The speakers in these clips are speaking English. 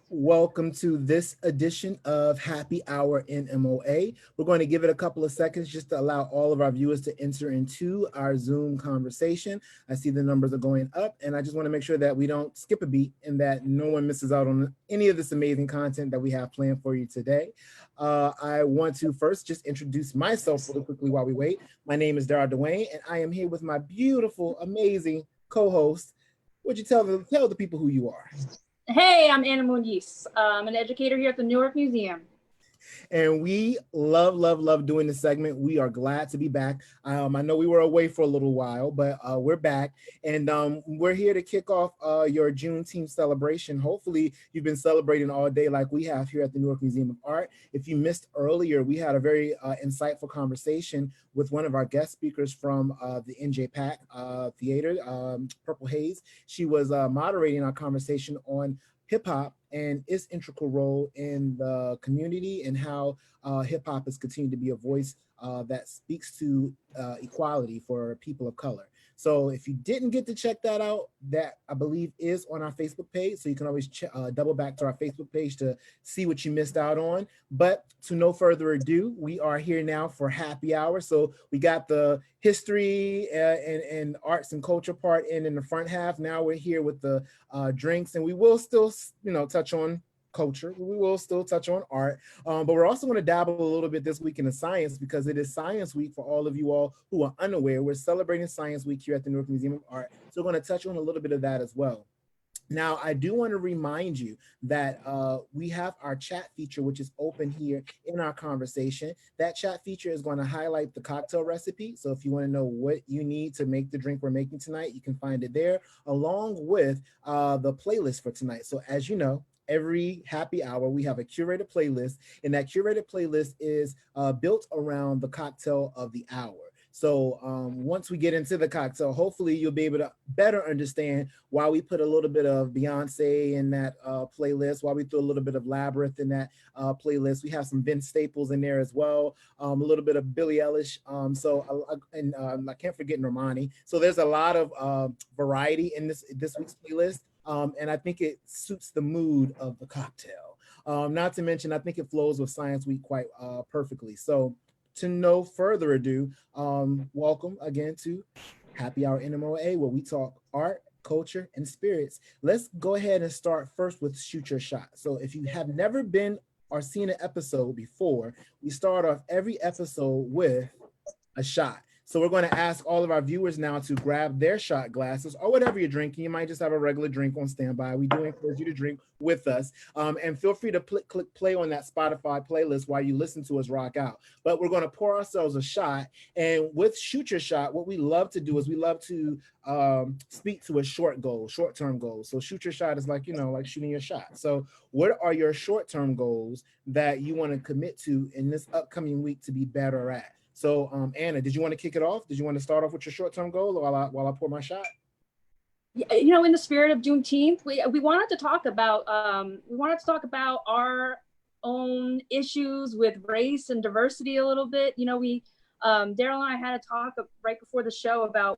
Welcome to this edition of Happy Hour in MOA. We're going to give it a couple of seconds just to allow all of our viewers to enter into our Zoom conversation. I see the numbers are going up, and I just want to make sure that we don't skip a beat and that no one misses out on any of this amazing content that we have planned for you today. I want to first just introduce myself really quickly while we wait. My name is Darryl Dwayne, and I am here with my beautiful, amazing co-host. Would you tell the people who you are? Hey, I'm Anna Muñiz. I'm an educator here at the Newark Museum. And we love doing this segment. We are glad to be back. I know we were away for a little while, but we're back. And we're here to kick off your Juneteenth celebration. Hopefully you've been celebrating all day like we have here at the Newark Museum of Art. If you missed earlier, we had a very insightful conversation with one of our guest speakers from the NJPAC Theater, Purple Haze. She was moderating our conversation on hip hop and its integral role in the community and how hip hop has continued to be a voice that speaks to equality for people of color. So if you didn't get to check that out, that I believe is on our Facebook page. So you can always double back to our Facebook page to see what you missed out on. But to no further ado, we are here now for happy hour. So we got the history and arts and culture part in the front half. Now we're here with the drinks, and we will still, touch on culture. We will still touch on art, but we're also going to dabble a little bit this week in the science because it is Science Week for all of you all who are unaware. We're celebrating Science Week here at the Newark Museum of Art, so we're going to touch on a little bit of that as well. Now, I do want to remind you that we have our chat feature, which is open here in our conversation. That chat feature is going to highlight the cocktail recipe. So if you want to know what you need to make the drink we're making tonight, you can find it there, along with the playlist for tonight. So as you know, every happy hour, we have a curated playlist, and that curated playlist is built around the cocktail of the hour. So once we get into the cocktail, hopefully you'll be able to better understand why we put a little bit of Beyonce in that playlist, why we threw a little bit of Labyrinth in that playlist. We have some Vince Staples in there as well, a little bit of Billie Eilish. I can't forget Normani. So there's a lot of variety in this week's playlist. And I think it suits the mood of the cocktail. Not to mention, I think it flows with Science Week quite perfectly. So to no further ado, welcome again to Happy Hour NMOA, where we talk art, culture, and spirits. Let's go ahead and start first with Shoot Your Shot. So if you have never been or seen an episode before, we start off every episode with a shot. So we're going to ask all of our viewers now to grab their shot glasses or whatever you're drinking. You might just have a regular drink on standby. We do encourage you to drink with us. And feel free to click play on that Spotify playlist while you listen to us rock out. But we're going to pour ourselves a shot. And with Shoot Your Shot, what we love to do is we love to speak to a short-term goal. So shoot your shot is like shooting your shot. So what are your short-term goals that you want to commit to in this upcoming week to be better at? So, Anna, did you want to kick it off? Did you want to start off with your short-term goal while I pour my shot? In the spirit of Juneteenth, we wanted to talk about our own issues with race and diversity a little bit. Darryl and I had a talk right before the show about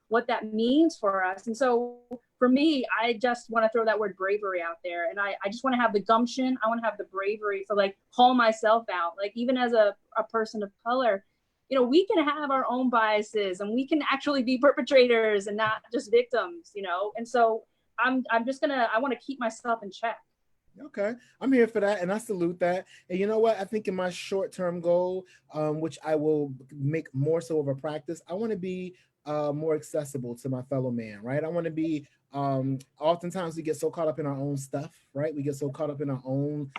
what that means for us. And so for me, I just want to throw that word bravery out there. And I just want to have the gumption. I want to have the bravery to call myself out. Even as a person of color, we can have our own biases and we can actually be perpetrators and not just victims, And so I want to keep myself in check. Okay, I'm here for that, and I salute that. And you know what? I think in my short-term goal, which I will make more so of a practice, I want to be more accessible to my fellow man, right? I want to be, oftentimes we get so caught up in our own stuff, right? We get so caught up in our own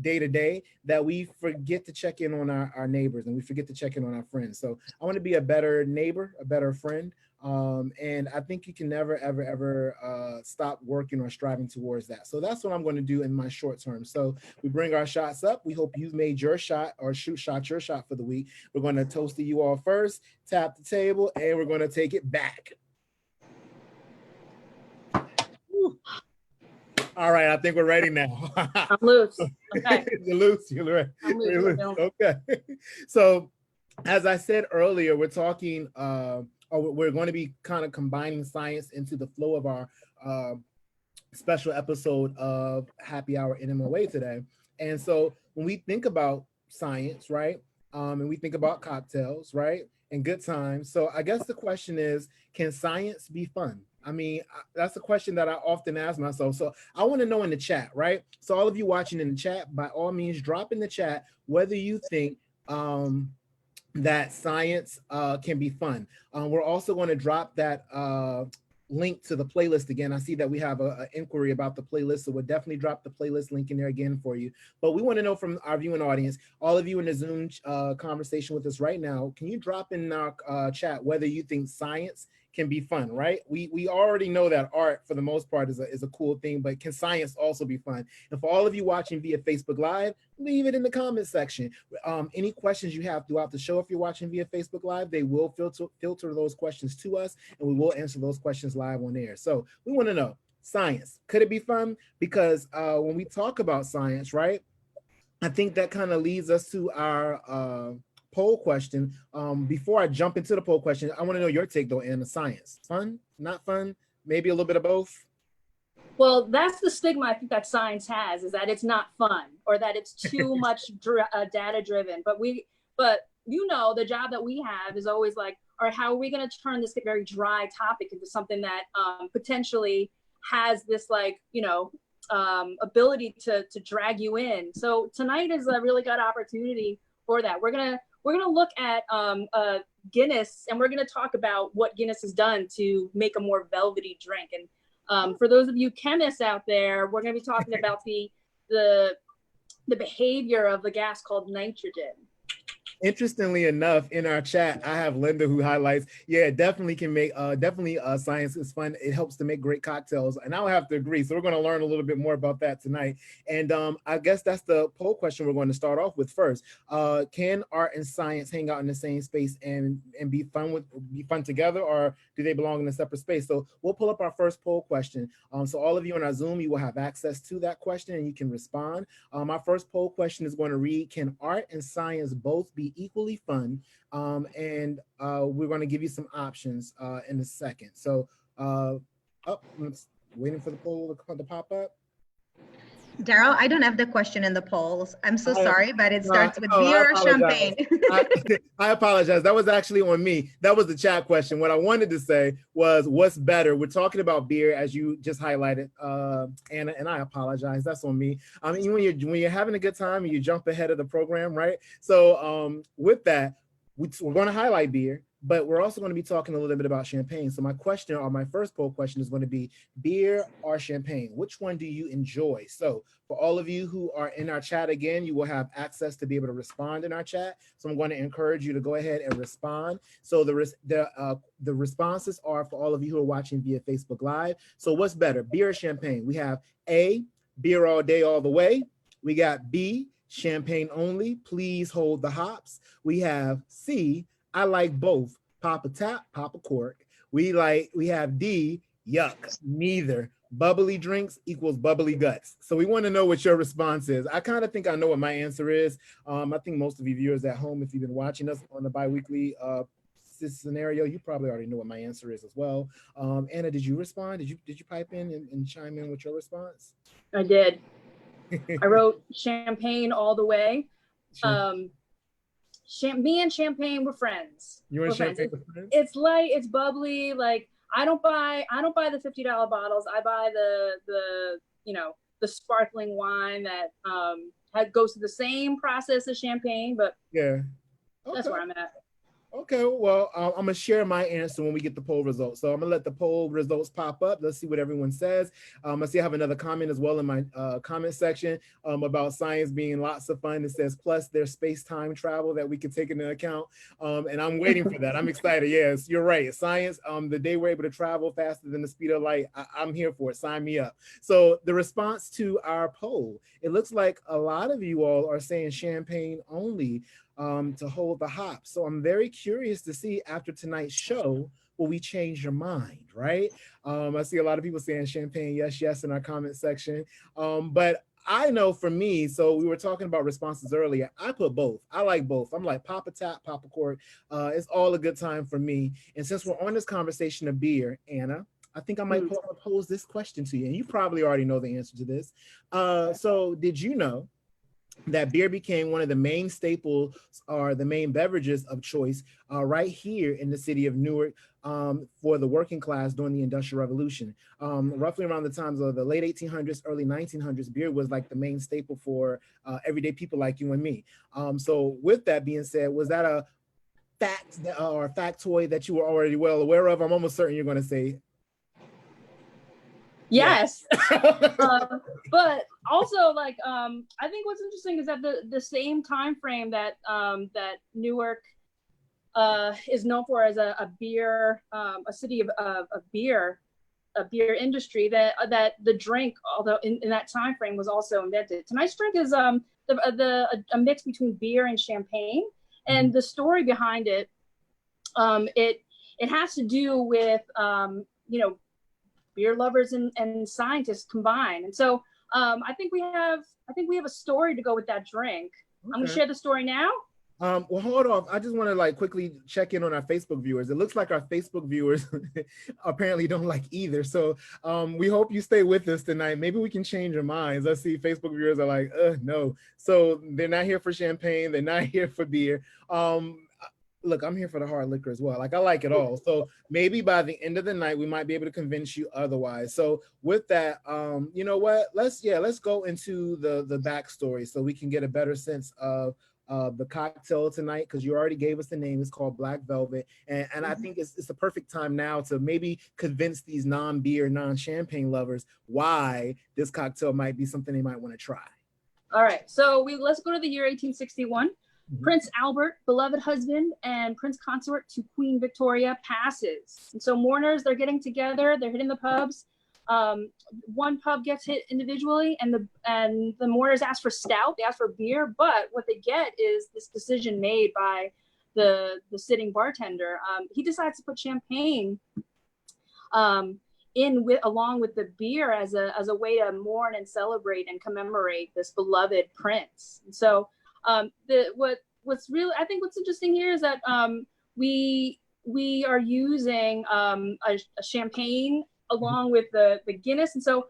day-to-day that we forget to check in on our neighbors, and we forget to check in on our friends. So I want to be a better neighbor, a better friend. And I think you can never, ever stop working or striving towards that. So that's what I'm going to do in my short term. So we bring our shots up. We hope you've made your shot or your shot for the week. We're going to toast to you all first, tap the table, and we're going to take it back. Woo. All right, I think we're ready now. I'm loose. Okay. You're loose. You're right. I'm loose. Okay. So as I said earlier, we're talking we're going to be kind of combining science into the flow of our special episode of Happy Hour NMOA today. And so when we think about science, right, and we think about cocktails, right, and good times. So I guess the question is, can science be fun? I mean, that's a question that I often ask myself. So I want to know in the chat, right? So all of you watching in the chat, by all means, drop in the chat whether you think that science can be fun. We're also going to drop that link to the playlist again. I see that we have an inquiry about the playlist, so we'll definitely drop the playlist link in there again for you. But we want to know from our viewing audience, all of you in the Zoom conversation with us right now, can you drop in our chat whether you think science can be fun, right? We already know that art for the most part is a cool thing, but can science also be fun? And for all of you watching via Facebook Live, leave it in the comment section. Any questions you have throughout the show, if you're watching via Facebook Live, they will filter those questions to us, and we will answer those questions live on air. So we want to know, science, could it be fun? Because when we talk about science, right, I think that kind of leads us to our poll question. Before I jump into the poll question, I want to know your take though, Anna. Science, fun, not fun, maybe a little bit of both? Well, that's the stigma I think that science has, is that it's not fun or that it's too much data driven. But you know, the job that we have is always like, all right, how are we going to turn this very dry topic into something that potentially has this, like, you know, ability to drag you in. So tonight is a really good opportunity for that. We're gonna look at Guinness, and we're gonna talk about what Guinness has done to make a more velvety drink. And for those of you chemists out there, we're gonna be talking about the behavior of the gas called nitrogen. Interestingly enough, in our chat, I have Linda who highlights, yeah, it definitely can make, science is fun. It helps to make great cocktails. And I'll have to agree. So we're going to learn a little bit more about that tonight. And I guess that's the poll question we're going to start off with first. Can art and science hang out in the same space and be fun together, or do they belong in a separate space? So we'll pull up our first poll question. So all of you on our Zoom, you will have access to that question and you can respond. Our first poll question is going to read, can art and science both be equally fun? And we're going to give you some options in a second. So waiting for the poll to pop up. Darryl, I don't have the question in the polls. I'm so sorry, but it starts with beer or champagne. I apologize. That was actually on me. That was the chat question. What I wanted to say was, what's better? We're talking about beer, as you just highlighted, Anna, and I apologize. That's on me. I mean, when you're having a good time and you jump ahead of the program, right? So with that, we're going to highlight beer, but we're also going to be talking a little bit about champagne. So my question, or my first poll question, is going to be beer or champagne? Which one do you enjoy? So for all of you who are in our chat, again, you will have access to be able to respond in our chat. So I'm going to encourage you to go ahead and respond. So the responses are for all of you who are watching via Facebook Live. So what's better, beer or champagne? We have A, beer all day, all the way. We got B, champagne only, please hold the hops. We have C, I like both, pop a tap, pop a cork. We have D, yuck, neither. Bubbly drinks equals bubbly guts. So we want to know what your response is. I kind of think I know what my answer is. I think most of you viewers at home, if you've been watching us on the bi-weekly scenario, you probably already know what my answer is as well. Anna, did you respond? Did you pipe in and chime in with your response? I did. I wrote champagne all the way. Me and champagne were friends. You and champagne were friends? It's light, it's bubbly. Like I don't buy the $50 bottles. I buy the sparkling wine that goes through the same process as champagne, but yeah, okay. That's where I'm at. Okay, well, I'm going to share my answer when we get the poll results. So I'm going to let the poll results pop up. Let's see what everyone says. I see I have another comment as well in my comment section about science being lots of fun. It says, plus there's space-time travel that we can take into account. And I'm waiting for that. I'm excited. Yes, you're right. Science, the day we're able to travel faster than the speed of light, I'm here for it. Sign me up. So the response to our poll, it looks like a lot of you all are saying champagne only. To hold the hops. So I'm very curious to see after tonight's show, will we change your mind, right? I see a lot of people saying champagne, yes, yes, in our comment section. But I know for me, so we were talking about responses earlier, I put both. I like both. I'm like pop a tap, pop a cork. It's all a good time for me. And since we're on this conversation of beer, Anna, I think I might pose this question to you, and you probably already know the answer to this. So did you know that beer became one of the main staples or the main beverages of choice right here in the city of Newark for the working class during the Industrial Revolution? Roughly around the times of the late 1800s, early 1900s, beer was like the main staple for everyday people like you and me. So with that being said, was that a fact or a factoid that you were already well aware of? I'm almost certain you're going to say yes. But also, like, I think what's interesting is that the same time frame that that Newark is known for as a beer, a city of beer, a beer industry, that the drink, although in that time frame, was also invented. Tonight's drink is a mix between beer and champagne, and the story behind it, it has to do with you know, beer lovers and scientists combined. And so I think we have a story to go with that drink. Okay. I'm gonna share the story now. Well, hold off. I just want to like quickly check in on our Facebook viewers. It looks like our Facebook viewers apparently don't like either. So we hope you stay with us tonight. Maybe we can change your minds. Let's see. Facebook viewers are like, no. So they're not here for champagne. They're not here for beer. Look, I'm here for the hard liquor as well. Like, I like it all. So maybe by the end of the night, we might be able to convince you otherwise. So with that, you know what? Let's go into the backstory so we can get a better sense of the cocktail tonight, because you already gave us the name. It's called Black Velvet, and I think it's a perfect time now to maybe convince these non-beer, non-champagne lovers why this cocktail might be something they might want to try. All right, so let's go to the year 1861. Prince Albert, beloved husband and prince consort to Queen Victoria, passes. And so mourners, they're getting together, they're hitting the pubs. One pub gets hit individually, and the mourners ask for stout, they ask for beer, but what they get is this decision made by the sitting bartender. He decides to put champagne along with the beer as a way to mourn and celebrate and commemorate this beloved prince. And so what's really, I think what's interesting here is that we are using a champagne along with the Guinness, and so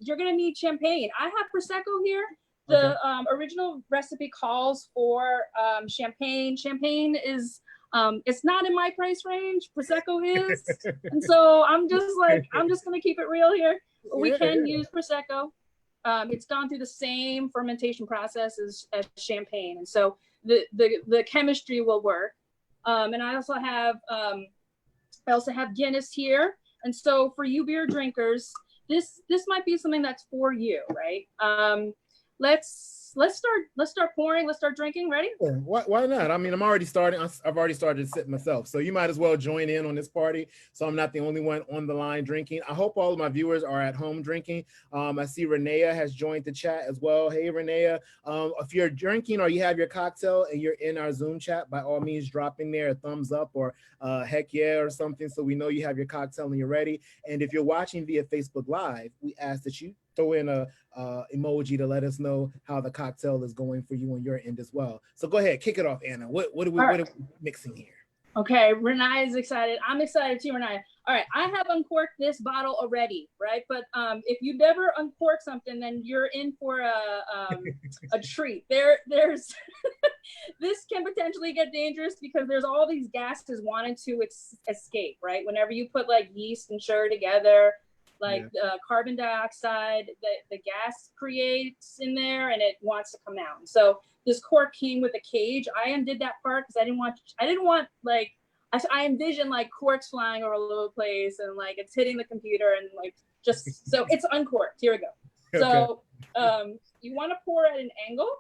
you're gonna need champagne. I have Prosecco here. The original recipe calls for champagne. Champagne is it's not in my price range. Prosecco is, and so I'm just gonna keep it real here. We can use Prosecco. It's gone through the same fermentation process as champagne, and so the chemistry will work. And I also have Guinness here, and so for you beer drinkers, this might be something that's for you, right? Let's start pouring. Let's start drinking. Ready? Yeah, why not? I mean, I've already started to sip myself, so you might as well join in on this party. So I'm not the only one on the line drinking. I hope all of my viewers are at home drinking. I see Renea has joined the chat as well. Hey, Renea. If you're drinking or you have your cocktail and you're in our Zoom chat, by all means, drop in there a thumbs up or heck yeah or something, so we know you have your cocktail and you're ready. And if you're watching via Facebook Live, we ask that you throw in a emoji to let us know how the cocktail is going for you on your end as well. So go ahead, kick it off, Anna. What are we mixing here? Okay, Renaya is excited. I'm excited too, Renaya. All right, I have uncorked this bottle already, right? But if you never uncork something, then you're in for a treat. There's this can potentially get dangerous because there's all these gases wanting to escape, right? Whenever you put like yeast and sugar together, like carbon dioxide, the gas creates in there, and it wants to come out. So this cork came with a cage. I undid that part because I didn't want like, I envisioned like corks flying over all over the place and like it's hitting the computer and like just, so it's uncorked. Here we go. Okay. So you want to pour at an angle,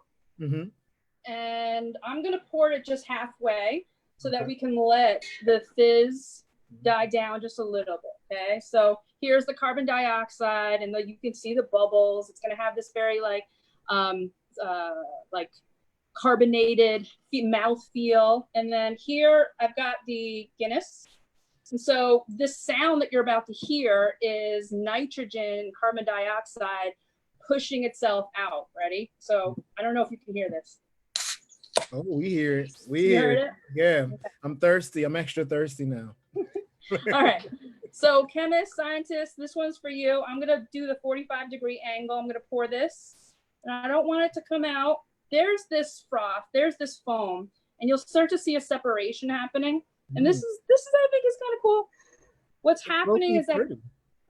and I'm gonna pour it just halfway so that we can let the fizz die down just a little bit. Okay, so here's the carbon dioxide, and you can see the bubbles. It's gonna have this very like carbonated mouth feel. And then here I've got the Guinness. And so this sound that you're about to hear is nitrogen, carbon dioxide pushing itself out. Ready? So I don't know if you can hear this. Oh, we hear it. Yeah, okay. I'm thirsty. I'm extra thirsty now. All right. So chemists, scientists, this one's for you. I'm gonna do the 45-degree angle. I'm gonna pour this, and I don't want it to come out. There's this froth, there's this foam, and you'll start to see a separation happening. And this is I think is kind of cool. What's happening is that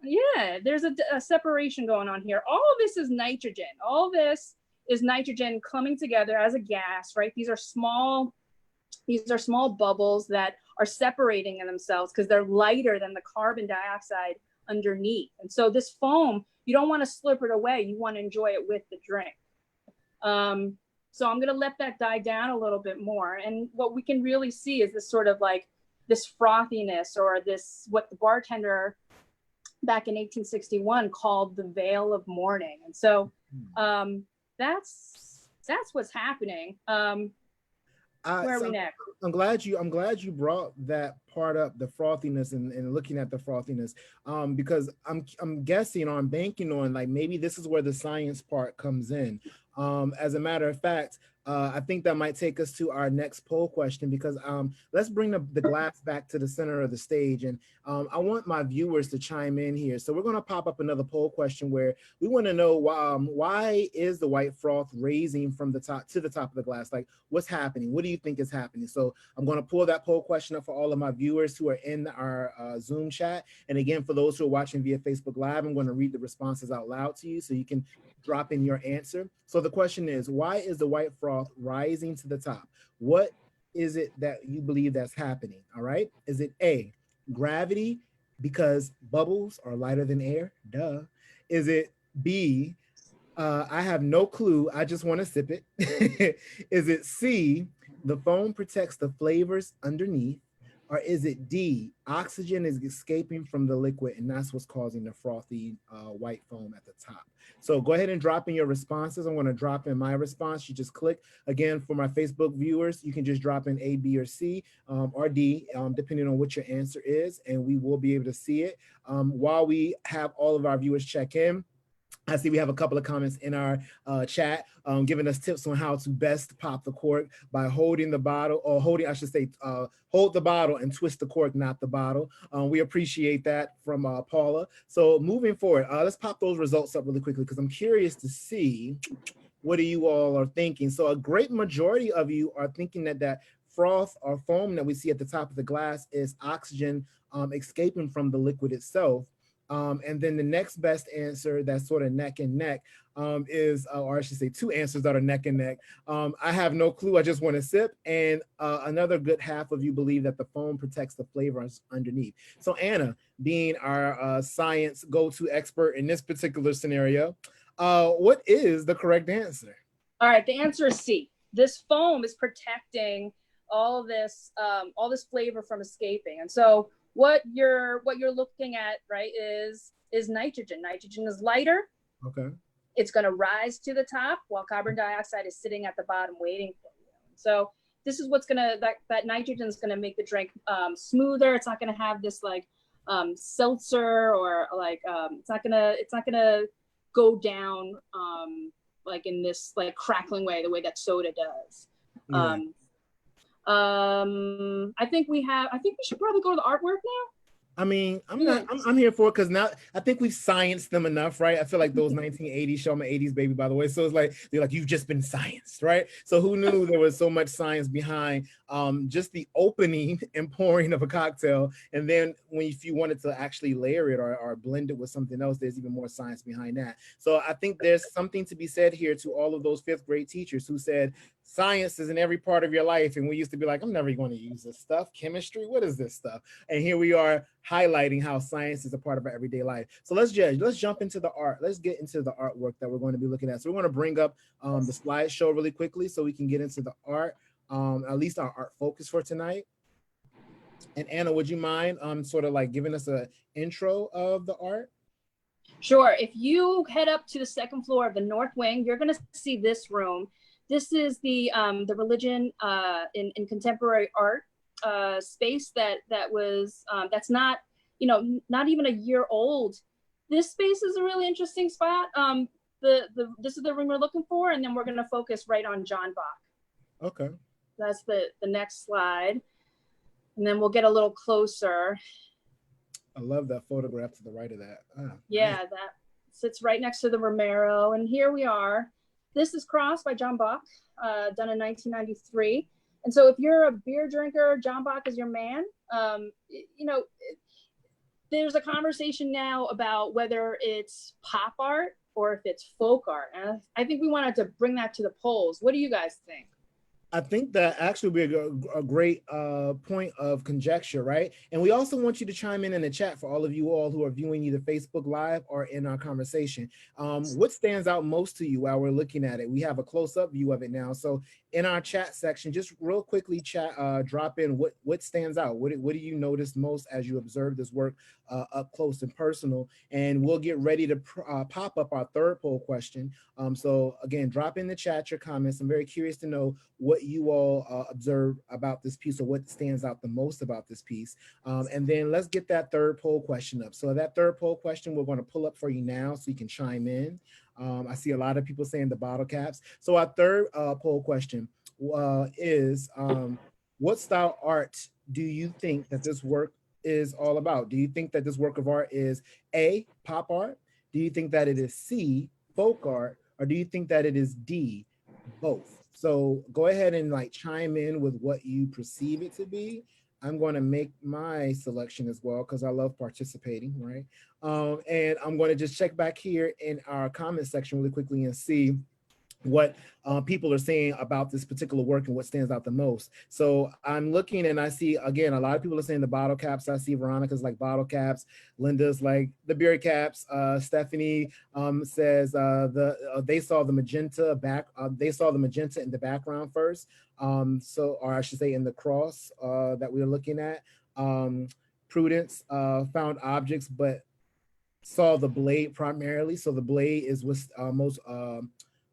yeah, there's a separation going on here. All of this is nitrogen. All this is nitrogen coming together as a gas, right? These are small bubbles that are separating in themselves because they're lighter than the carbon dioxide underneath. And so this foam, you don't want to slip it away. You want to enjoy it with the drink. So I'm going to let that die down a little bit more. And what we can really see is this sort of like this frothiness, or this, what the bartender back in 1861 called the Veil of Mourning. And so that's what's happening. Where are we next? I'm glad you brought that part up, the frothiness and looking at the frothiness, because I'm guessing, or I'm banking on, like, maybe this is where the science part comes in. As a matter of fact, I think that might take us to our next poll question, because let's bring the glass back to the center of the stage, and I want my viewers to chime in here. So we're going to pop up another poll question where we want to know why is the white froth raising from the top to the top of the glass? Like, what's happening? What do you think is happening? So I'm going to pull that poll question up for all of my viewers who are in our Zoom chat. And again, for those who are watching via Facebook Live, I'm going to read the responses out loud to you so you can drop in your answer. So the question is, why is the white froth rising to the top? What is it that you believe that's happening? All right. Is it A, gravity, because bubbles are lighter than air? Duh. Is it B, I have no clue, I just want to sip it? Is it C, the foam protects the flavors underneath? Or is it D, oxygen is escaping from the liquid and that's what's causing the frothy white foam at the top? So go ahead and drop in your responses. I'm going to drop in my response. You just click. Again, for my Facebook viewers, you can just drop in A, B, or C, or D, depending on what your answer is, and we will be able to see it. While we have all of our viewers check in, I see we have a couple of comments in our chat giving us tips on how to best pop the cork by holding the bottle, or holding, I should say, hold the bottle and twist the cork, not the bottle. We appreciate that from Paula. So moving forward, let's pop those results up really quickly because I'm curious to see what you all are thinking. So a great majority of you are thinking that froth or foam that we see at the top of the glass is oxygen escaping from the liquid itself. And then the next best answer that's sort of neck and neck is, or I should say two answers that are neck and neck. I have no clue, I just want to sip. And another good half of you believe that the foam protects the flavors underneath. So Anna, being our science go-to expert in this particular scenario, what is the correct answer? All right, the answer is C. This foam is protecting all this flavor from escaping. And so what you're looking at, right, is nitrogen. Nitrogen is lighter. Okay. It's going to rise to the top while carbon dioxide is sitting at the bottom waiting for you. So this is what's that nitrogen is going to make the drink smoother. It's not going to have this like seltzer, or like it's not going to go down like in this like crackling way, the way that soda does. Yeah. I think we should probably go to the artwork now. I mean, I'm here for it because now I think we've scienced them enough, right? I feel like those 1980s, show my 80s baby, by the way. So it's like, they're like, you've just been scienced, right? So who knew there was so much science behind just the opening and pouring of a cocktail. And then if you wanted to actually layer it or blend it with something else, there's even more science behind that. So I think there's something to be said here to all of those fifth grade teachers who said, science is in every part of your life. And we used to be like, I'm never going to use this stuff. Chemistry, what is this stuff? And here we are highlighting how science is a part of our everyday life. So let's jump into the art. Let's get into the artwork that we're going to be looking at. So we're going to bring up the slideshow really quickly so we can get into the art, at least our art focus for tonight. And Anna, would you mind sort of like giving us an intro of the art? Sure. If you head up to the second floor of the north wing, you're going to see this room. This is the religion in contemporary art space that's not, not even a year old. This space is a really interesting spot. This is the room we're looking for, and then we're going to focus right on Jon Bok. Okay. That's the next slide, and then we'll get a little closer. I love that photograph to the right of that. Yeah, Nice. that sits right next to the Romero. And here we are. This is Cross by Jon Bok, done in 1993. And so if you're a beer drinker, Jon Bok is your man. You know, there's a conversation now about whether it's pop art or if it's folk art. And I think we wanted to bring that to the polls. What do you guys think? I think that actually would be a great point of conjecture, right? And we also want you to chime in the chat for all of you all who are viewing either Facebook Live or in our conversation. What stands out most to you while we're looking at it? We have a close-up view of it now. So in our chat section, just real quickly drop in what stands out. What do you notice most as you observe this work up close and personal? And we'll get ready to pop up our third poll question. So again, drop in the chat your comments. I'm very curious to know what you all observe about this piece, or what stands out the most about this piece. And then let's get that third poll question up. So that third poll question, we're going to pull up for you now so you can chime in. I see a lot of people saying the bottle caps. So our third poll question is, what style art do you think that this work is all about? Do you think that this work of art is A, pop art? Do you think that it is C, folk art? Or do you think that it is D, both? So go ahead and like chime in with what you perceive it to be. I'm going to make my selection as well because I love participating, right? And I'm going to just check back here in our comment section really quickly and see what people are saying about this particular work and what stands out the most. So I'm looking and I see, again, a lot of people are saying the bottle caps. I see Veronica's like bottle caps. Linda's like the beer caps. Stephanie says they saw the magenta they saw the magenta in the background first. Or I should say in the cross that we were looking at. Prudence found objects, but saw the blade primarily. So the blade is what's most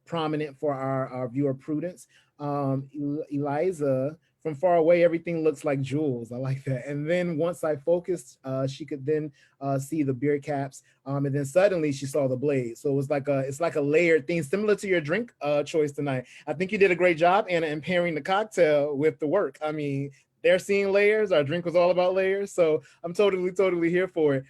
prominent for our viewer Prudence. Eliza, from far away, everything looks like jewels. I like that. And then once I focused, she could then see the beer caps. And then suddenly she saw the blade. So it's like a layered thing, similar to your drink choice tonight. I think you did a great job, Anna, in pairing the cocktail with the work. I mean, they're seeing layers. Our drink was all about layers. So I'm totally here for it.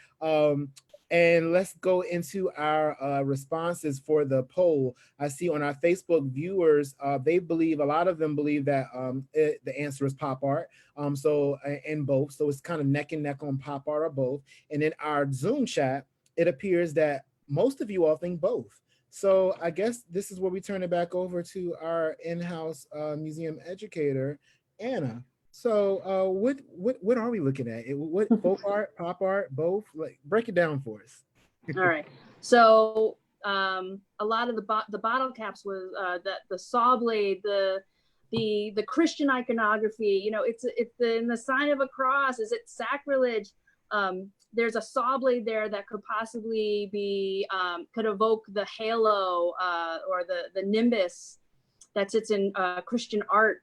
And let's go into our responses for the poll. I see on our Facebook viewers, they believe, a lot of them believe that the answer is pop art. In both, so it's kind of neck and neck on pop art or both. And in our Zoom chat, it appears that most of you all think both. So I guess this is where we turn it back over to our in-house museum educator, Anna. So what are we looking at? What folk art, pop art, both? Like, break it down for us. All right. So a lot of the bottle caps was the saw blade, the Christian iconography. You know, it's in the sign of a cross. Is it sacrilege? There's a saw blade there that could possibly be could evoke the halo or the nimbus that sits in Christian art,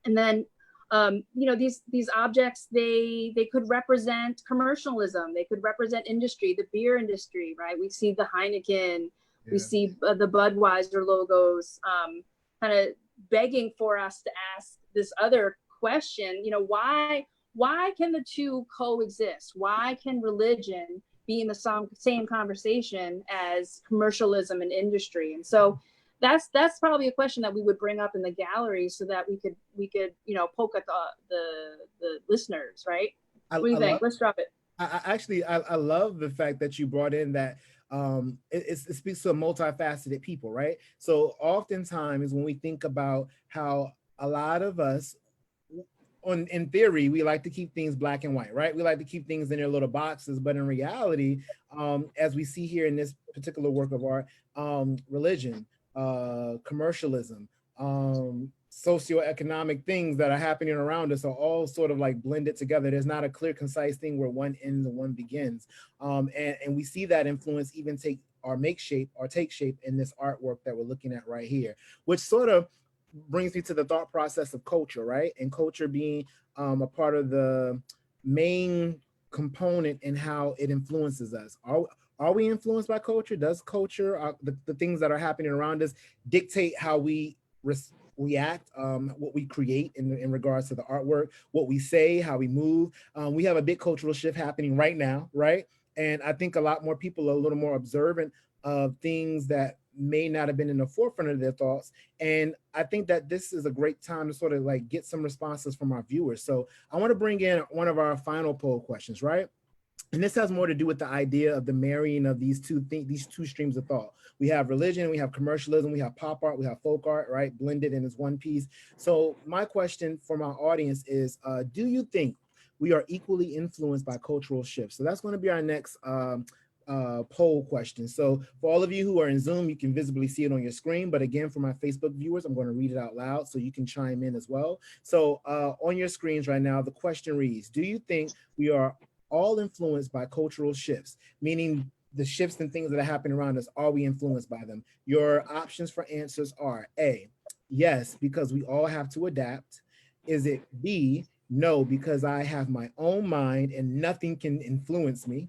and then. You know, these objects, they could represent commercialism. They could represent industry, the beer industry, right? We see the Heineken, we see the Budweiser logos, kind of begging for us to ask this other question. You know, why can the two coexist? Why can religion be in the same conversation as commercialism and industry? And so that's probably a question that we would bring up in the gallery so that we could you know, poke at the listeners, right? What do you think? Let's drop it. I love the fact that you brought in that it speaks to a multifaceted people, right? So oftentimes when we think about how a lot of us, in theory, we like to keep things black and white, right? We like to keep things in their little boxes, but in reality, as we see here in this particular work of art, religion, commercialism, socioeconomic things that are happening around us are all sort of like blended together. There's not a clear, concise thing where one ends and one begins. And we see that influence even take shape in this artwork that we're looking at right here, which sort of brings me to the thought process of culture, right? And culture being a part of the main component in how it influences us. Are we influenced by culture? Does culture, the things that are happening around us, dictate how we we act, what we create in regards to the artwork, what we say, how we move. We have a big cultural shift happening right now, right? And I think a lot more people are a little more observant of things that may not have been in the forefront of their thoughts. And I think that this is a great time to sort of like get some responses from our viewers. So I want to bring in one of our final poll questions, right? And this has more to do with the idea of the marrying of these two streams of thought. We have religion, we have commercialism, we have pop art, we have folk art, right? Blended in as one piece. So my question for my audience is, do you think we are equally influenced by cultural shifts? So that's going to be our next poll question. So for all of you who are in Zoom, you can visibly see it on your screen. But again, for my Facebook viewers, I'm going to read it out loud so you can chime in as well. So on your screens right now, the question reads, do you think we are all influenced by cultural shifts, meaning the shifts and things that are happening around us, are we influenced by them? Your options for answers are A, yes, because we all have to adapt. Is it B, no, because I have my own mind and nothing can influence me?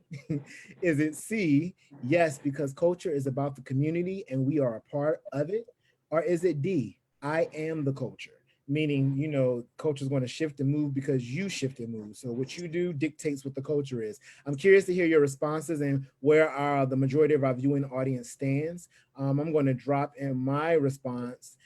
Is it C, yes, because culture is about the community and we are a part of it? Or is it D, I am the culture? Meaning, you know, culture is going to shift and move because you shift and move. So what you do dictates what the culture is. I'm curious to hear your responses and where the majority of our viewing audience stands. I'm going to drop in my response.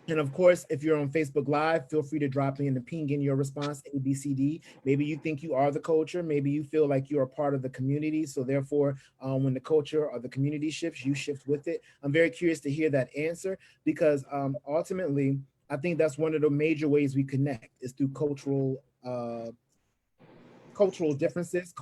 And of course, if you're on Facebook Live, feel free to drop in and ping in your response, A, B, C, D. Maybe you think you are the culture. Maybe you feel like you're a part of the community. So therefore, when the culture or the community shifts, you shift with it. I'm very curious to hear that answer because ultimately, I think that's one of the major ways we connect is through cultural differences,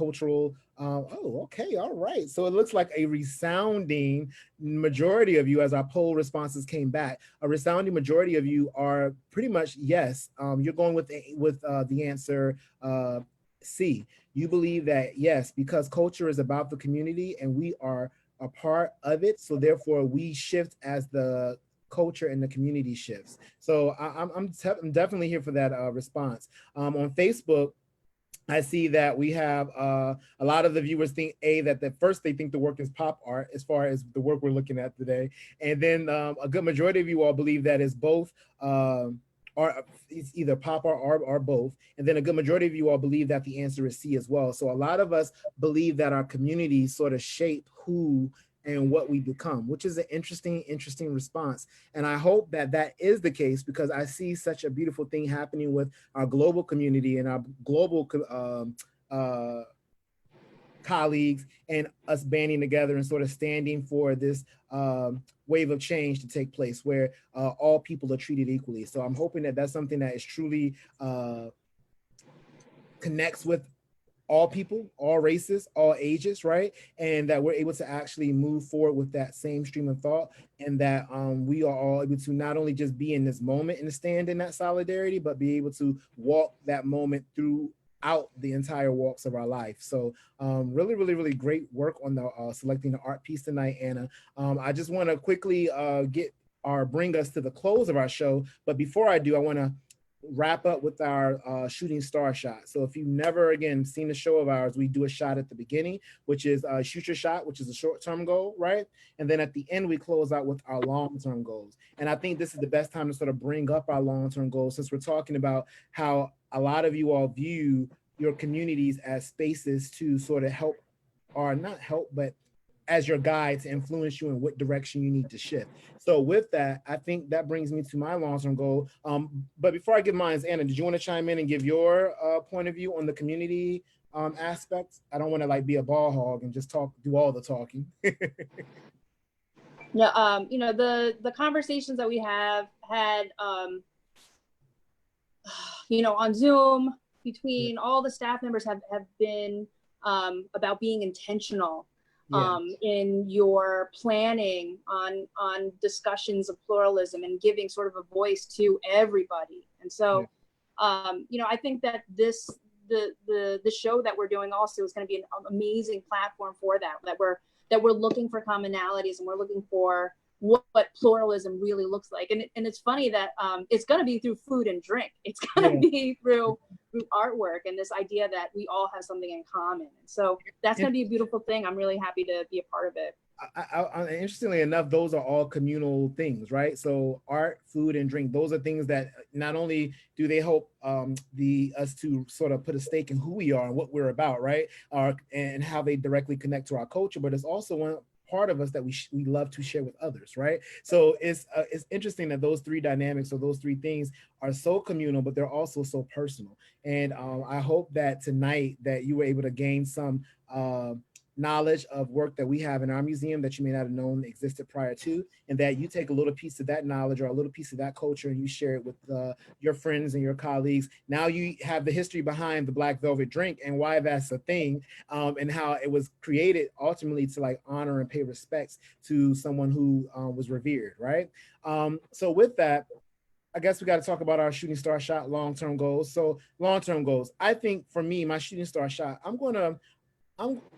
okay, all right. So it looks like a resounding majority of you, as our poll responses came back, a resounding majority of you are pretty much yes. You're going with the answer C. You believe that yes, because culture is about the community and we are a part of it. So therefore we shift as the culture and the community shifts. So I'm definitely here for that response. On Facebook, I see that we have a lot of the viewers think that first they think the work is pop art as far as the work we're looking at today. And then a good majority of you all believe that is both, or it's either pop art or both. And then a good majority of you all believe that the answer is C as well. So a lot of us believe that our communities sort of shape who and what we become, which is an interesting response. And I hope that that is the case because I see such a beautiful thing happening with our global community and our global colleagues and us banding together and sort of standing for this wave of change to take place where all people are treated equally. So I'm hoping that that's something that is truly connects with all people, all races, all ages, right? And that we're able to actually move forward with that same stream of thought and that we are all able to not only just be in this moment and stand in that solidarity, but be able to walk that moment throughout the entire walks of our life. So really great work on the selecting the art piece tonight, Anna. I just wanna quickly bring us to the close of our show. But before I do, I wanna wrap up with our shooting star shot. So if you've never again seen a show of ours, we do a shot at the beginning, which is shoot your shot, which is a short-term goal, right? And then at the end we close out with our long-term goals. And I think this is the best time to sort of bring up our long-term goals since we're talking about how a lot of you all view your communities as spaces to sort of help, or not help, but as your guide to influence you in what direction you need to shift. So with that, I think that brings me to my long-term goal. But before I give mine, Anna, did you want to chime in and give your point of view on the community aspects? I don't want to like be a ball hog and just do all the talking. No, you know, the conversations that we have had, you know, on Zoom between all the staff members have been about being intentional. In your planning on discussions of pluralism and giving sort of a voice to everybody. And so, you know, I think that the show that we're doing also is going to be an amazing platform for that we're looking for commonalities and we're looking for what pluralism really looks like. And it's funny that it's going to be through food and drink. It's going to be through artwork and this idea that we all have something in common. And so that's going to be a beautiful thing. I'm really happy to be a part of it. Interestingly enough, those are all communal things, right? So art, food, and drink, those are things that not only do they help us to sort of put a stake in who we are and what we're about, right? And how they directly connect to our culture, but it's also one part of us that we love to share with others, right? So it's interesting that those three dynamics or those three things are so communal, but they're also so personal. And I hope that tonight that you were able to gain some knowledge of work that we have in our museum that you may not have known existed prior to, and that you take a little piece of that knowledge or a little piece of that culture and you share it with your friends and your colleagues. Now you have the history behind the Black Velvet drink and why that's a thing, and how it was created ultimately to like honor and pay respects to someone who was revered, right? So with that, I guess we got to talk about our shooting star shot long-term goals. So long-term goals, I think for me, my shooting star shot,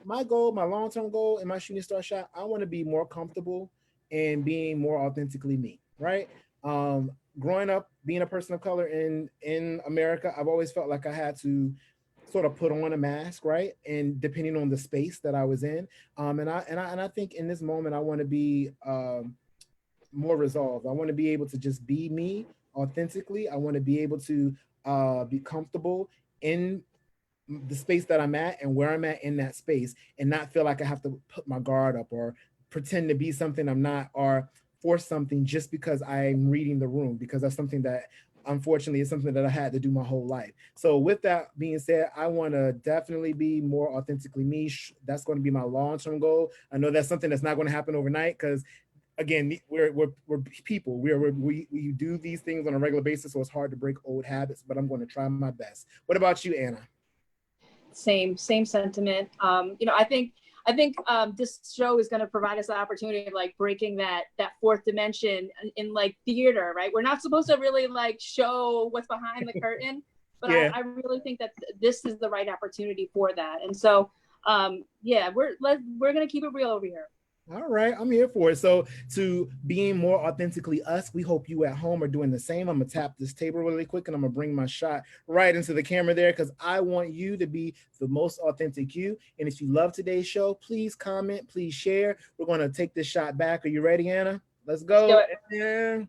my goal, my long-term goal in my shooting star shot, I want to be more comfortable in being more authentically me, right? Growing up, being a person of color in America, I've always felt like I had to sort of put on a mask, right? And depending on the space that I was in, and I think in this moment, I want to be more resolved. I want to be able to just be me authentically. I want to be able to be comfortable in the space that I'm at and where I'm at in that space, and not feel like I have to put my guard up or pretend to be something I'm not, or force something just because I'm reading the room, because that's something that unfortunately is something that I had to do my whole life. So with that being said, I want to definitely be more authentically me. That's going to be my long-term goal. I know that's something that's not going to happen overnight, because again, we're people. We do these things on a regular basis, so it's hard to break old habits, but I'm going to try my best. What about you, Anna? Same sentiment. I think this show is going to provide us the opportunity of like breaking that fourth dimension in like theater, right? We're not supposed to really like show what's behind the curtain, but yeah. I really think that this is the right opportunity for that. And so, yeah, we're going to keep it real over here. All right, I'm here for it. So to being more authentically us, we hope you at home are doing the same. I'm gonna tap this table really quick and I'm gonna bring my shot right into the camera there, because I want you to be the most authentic you. And if you love today's show, please comment, please share. We're gonna take this shot back. Are you ready, Anna? Let's go. Yeah.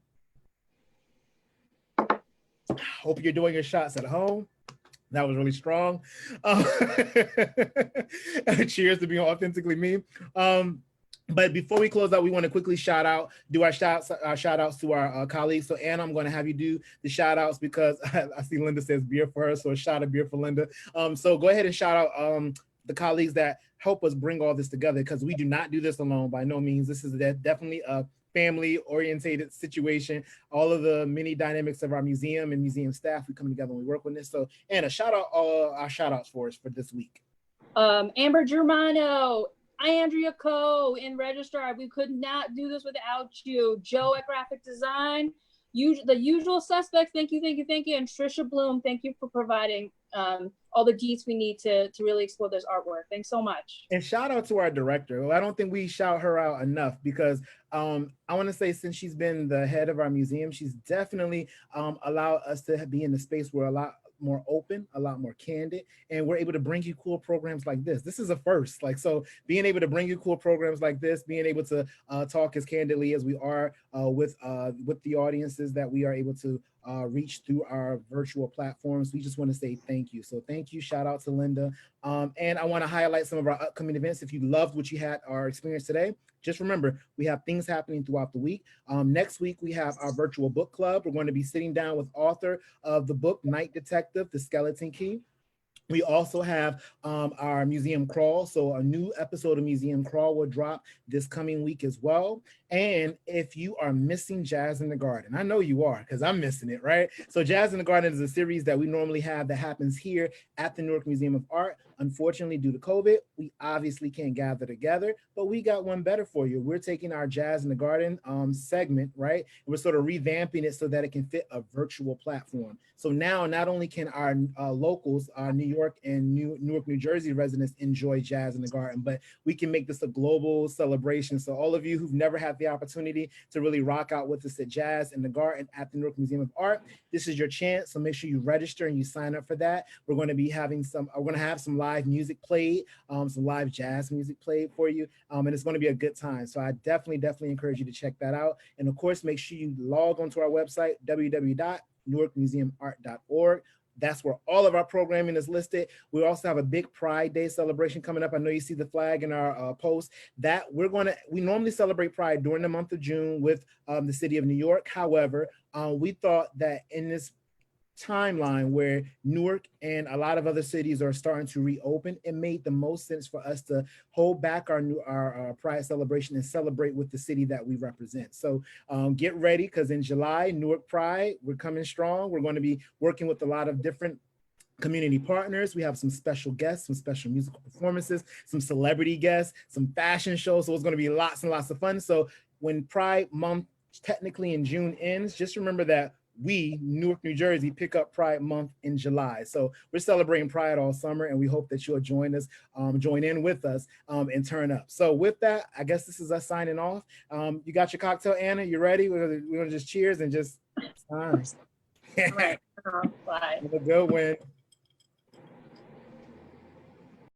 Hope you're doing your shots at home. That was really strong. Cheers to being authentically me. But before we close out, we want to quickly do our shout outs to our colleagues. So Anna, I'm going to have you do the shout outs because I see Linda says beer for her. So a shot of beer for Linda. So go ahead and shout out the colleagues that help us bring all this together, because we do not do this alone by no means. This is definitely a family orientated situation. All of the many dynamics of our museum and museum staff, we come together and we work on this. So Anna, shout out all our shout outs for us for this week. Amber Germano, Andrea Coe in registrar. We could not do this without you. Joe at graphic design. The usual suspects. Thank you. And Trisha Bloom, thank you for providing all the deets we need to really explore this artwork. Thanks so much. And shout out to our director. Well, I don't think we shout her out enough, because I want to say, since she's been the head of our museum, she's definitely allowed us to be in the space where a lot more open, a lot more candid, and we're able to bring you cool programs like this. This is a first. Like, so being able to bring you cool programs like this, being able to talk as candidly as we are with the audiences that we are able to reach through our virtual platforms, we just want to say thank you. So thank you. Shout out to Linda. And I want to highlight some of our upcoming events. If you loved what you had our experience today, just remember, we have things happening throughout the week. Next week, we have our virtual book club. We're going to be sitting down with author of the book, Night Detective, The Skeleton Key. We also have our museum crawl. So a new episode of Museum Crawl will drop this coming week as well. And if you are missing Jazz in the Garden, I know you are, because I'm missing it, right? So Jazz in the Garden is a series that we normally have that happens here at the Newark Museum of Art. Unfortunately, due to COVID, we obviously can't gather together, but we got one better for you. We're taking our Jazz in the Garden segment, right? And we're sort of revamping it so that it can fit a virtual platform. So now, not only can our locals, our New York and Newark, New Jersey residents enjoy Jazz in the Garden, but we can make this a global celebration. So all of you who've never had the opportunity to really rock out with us at Jazz in the Garden at the Newark Museum of Art, this is your chance. So make sure you register and you sign up for that. We're going to be having some live live music played, some live jazz music played for you, and it's going to be a good time. So I definitely encourage you to check that out. And of course, make sure you log onto our website, www.newarkmuseumart.org. That's where all of our programming is listed. We also have a big Pride Day celebration coming up. I know you see the flag in our post. That we normally celebrate Pride during the month of June with the city of New York. However, we thought that in this timeline where Newark and a lot of other cities are starting to reopen, it made the most sense for us to hold back our Pride celebration and celebrate with the city that we represent. So get ready, because in July, Newark Pride, we're coming strong. We're going to be working with a lot of different community partners. We have some special guests, some special musical performances, some celebrity guests, some fashion shows. So it's going to be lots and lots of fun. So when Pride Month technically in June ends, just remember that we, Newark, New Jersey, pick up Pride Month in July. So we're celebrating Pride all summer, and we hope that you'll join in with us, and turn up. So with that, I guess this is us signing off. You got your cocktail, Anna? You ready? We're gonna just cheers and just sign. Right. Bye. Have a good one.